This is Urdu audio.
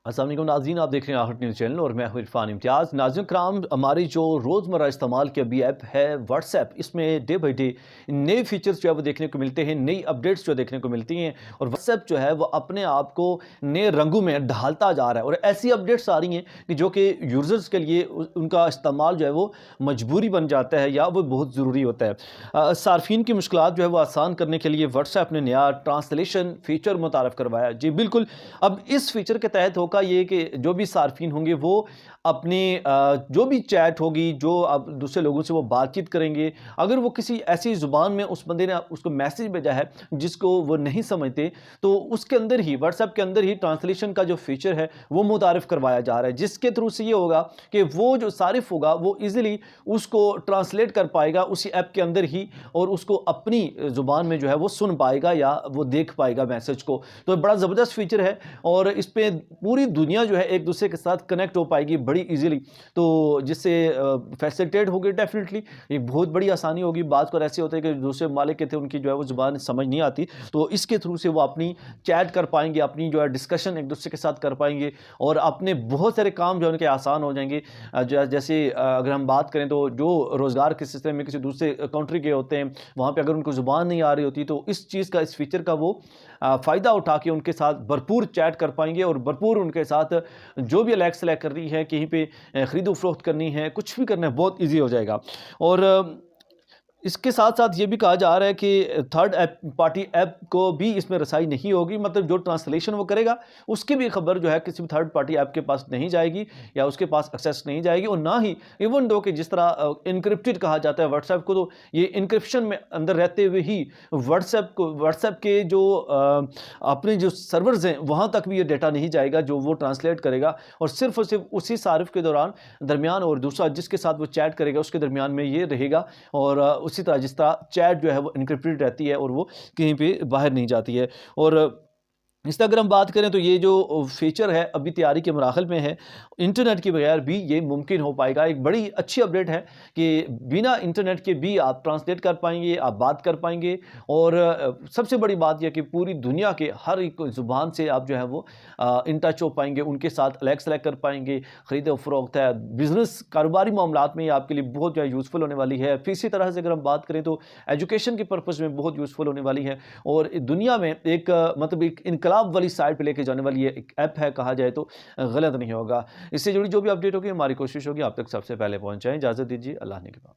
السلام علیکم ناظرین، آپ دیکھ رہے ہیں آہٹ نیوز چینل اور میں ہوں عرفان امتیاز۔ ناظرین کرام، ہماری جو روزمرہ استعمال کی ابھی ایپ ہے واٹس ایپ، اس میں ڈے بائی ڈے نئے فیچرز جو ہے وہ دیکھنے کو ملتے ہیں، نئی اپڈیٹس جو دیکھنے کو ملتی ہیں، اور واٹس ایپ جو ہے وہ اپنے آپ کو نئے رنگوں میں ڈھالتا جا رہا ہے، اور ایسی اپڈیٹس آ رہی ہیں کہ جو کہ یوزرز کے لیے ان کا استعمال جو ہے وہ مجبوری بن جاتا ہے یا وہ بہت ضروری ہوتا ہے۔ صارفین کی مشکلات جو ہے وہ آسان کرنے کے لیے واٹس ایپ نے نیا ٹرانسلیشن فیچر متعارف کروایا۔ جی بالکل، اب اس فیچر کے تحت ہوگا یہ کہ جو بھی صارفین ہوں گے وہ اپنی جو بھی چیٹ ہوگی، جو اب دوسرے لوگوں سے وہ بات چیت کریں گے، اگر وہ کسی ایسی زبان میں اس بندے نے اس کو میسج بھیجا ہے جس کو وہ نہیں سمجھتے، تو اس کے اندر ہی واٹس ایپ کے اندر ہی ٹرانسلیشن کا جو فیچر ہے وہ متعارف کروایا جا رہا ہے، جس کے تھرو سے یہ ہوگا کہ وہ جو صارف ہوگا وہ ایزیلی اس کو ٹرانسلیٹ کر پائے گا اسی ایپ کے اندر ہی، اور اس کو اپنی زبان میں جو ہے وہ سن پائے گا یا وہ دیکھ پائے گا میسج کو۔ تو بڑا زبردست فیچر ہے، اور اس پہ پوری دنیا جو ہے ایک دوسرے کے ساتھ کنیکٹ ہو پائے گی بڑی ایزیلی، تو جس سے فیسیلیٹیٹ ہوگی ڈیفینیٹلی، ایک بہت بڑی آسانی ہوگی۔ بعض کو ایسے ہوتے ہیں کہ دوسرے ممالک کے تھے، ان کی جو ہے وہ زبان سمجھ نہیں آتی، تو اس کے تھرو سے وہ اپنی چیٹ کر پائیں گے، اپنی جو ہے ڈسکشن ایک دوسرے کے ساتھ کر پائیں گے، اور اپنے بہت سارے کام جو ہے ان کے آسان ہو جائیں گے۔ جیسے اگر ہم بات کریں تو جو روزگار کے سلسلے میں کسی دوسرے کنٹری کے ہوتے ہیں، وہاں پہ اگر ان کو زبان نہیں آ رہی ہوتی تو اس چیز کا، اس فیچر کا وہ فائدہ اٹھا کے ان کے ساتھ بھرپور چیٹ کر پائیں گے، اور بھرپور ان کے ساتھ جو بھی الیکس سلیکٹ کرنی ہے، کہیں پہ خرید و فروخت کرنی ہے، کچھ بھی کرنا ہے، بہت ایزی ہو جائے گا۔ اور اس کے ساتھ ساتھ یہ بھی کہا جا رہا ہے کہ تھرڈ پارٹی ایپ کو بھی اس میں رسائی نہیں ہوگی، مطلب جو ٹرانسلیشن وہ کرے گا اس کی بھی خبر جو ہے کسی بھی تھرڈ پارٹی ایپ کے پاس نہیں جائے گی، یا اس کے پاس ایکسیس نہیں جائے گی، اور نہ ہی ایون دو کہ جس طرح انکرپٹڈ کہا جاتا ہے واٹس ایپ کو، تو یہ انکرپشن میں اندر رہتے ہوئے ہی واٹس ایپ کے جو اپنے جو سرورز ہیں وہاں تک بھی یہ ڈیٹا نہیں جائے گا جو وہ ٹرانسلیٹ کرے گا، اور صرف اسی صارف کے درمیان اور دوسرا جس کے ساتھ وہ چیٹ کرے گا اس کے درمیان میں یہ رہے گا، اور اسی طرح جس طرح چیٹ جو ہے وہ انکرپٹڈ رہتی ہے اور وہ کہیں پہ باہر نہیں جاتی ہے۔ اور اس طرح اگر ہم بات کریں تو یہ جو فیچر ہے ابھی تیاری کے مراحل میں ہے، انٹرنیٹ کے بغیر بھی یہ ممکن ہو پائے گا۔ ایک بڑی اچھی اپڈیٹ ہے کہ بنا انٹرنیٹ کے بھی آپ ٹرانسلیٹ کر پائیں گے، آپ بات کر پائیں گے، اور سب سے بڑی بات یہ کہ پوری دنیا کے ہر ایک زبان سے آپ جو ہے وہ ان ٹچ ہو پائیں گے، ان کے ساتھ الیکس سلیکٹ کر پائیں گے۔ خرید و فروخت ہے، بزنس، کاروباری معاملات میں یہ آپ کے لیے بہت جو ہے یوزفل ہونے والی ہے۔ پھر اسی طرح سے اگر ہم بات کریں تو ایجوکیشن کے پرپز میں بہت یوزفل ہونے والی ہے، اور دنیا میں ایک مطلب ایک انقلاب والی سائڈ پہ لے کے جانے والی ایک ایپ ہے، کہا جائے تو غلط نہیں ہوگا۔ اس سے جڑی جو بھی اپڈیٹ ہوگی ہماری کوشش ہوگی آپ تک سب سے پہلے پہنچائیں۔ اجازت دیجیے، اللہ نے کے بعد۔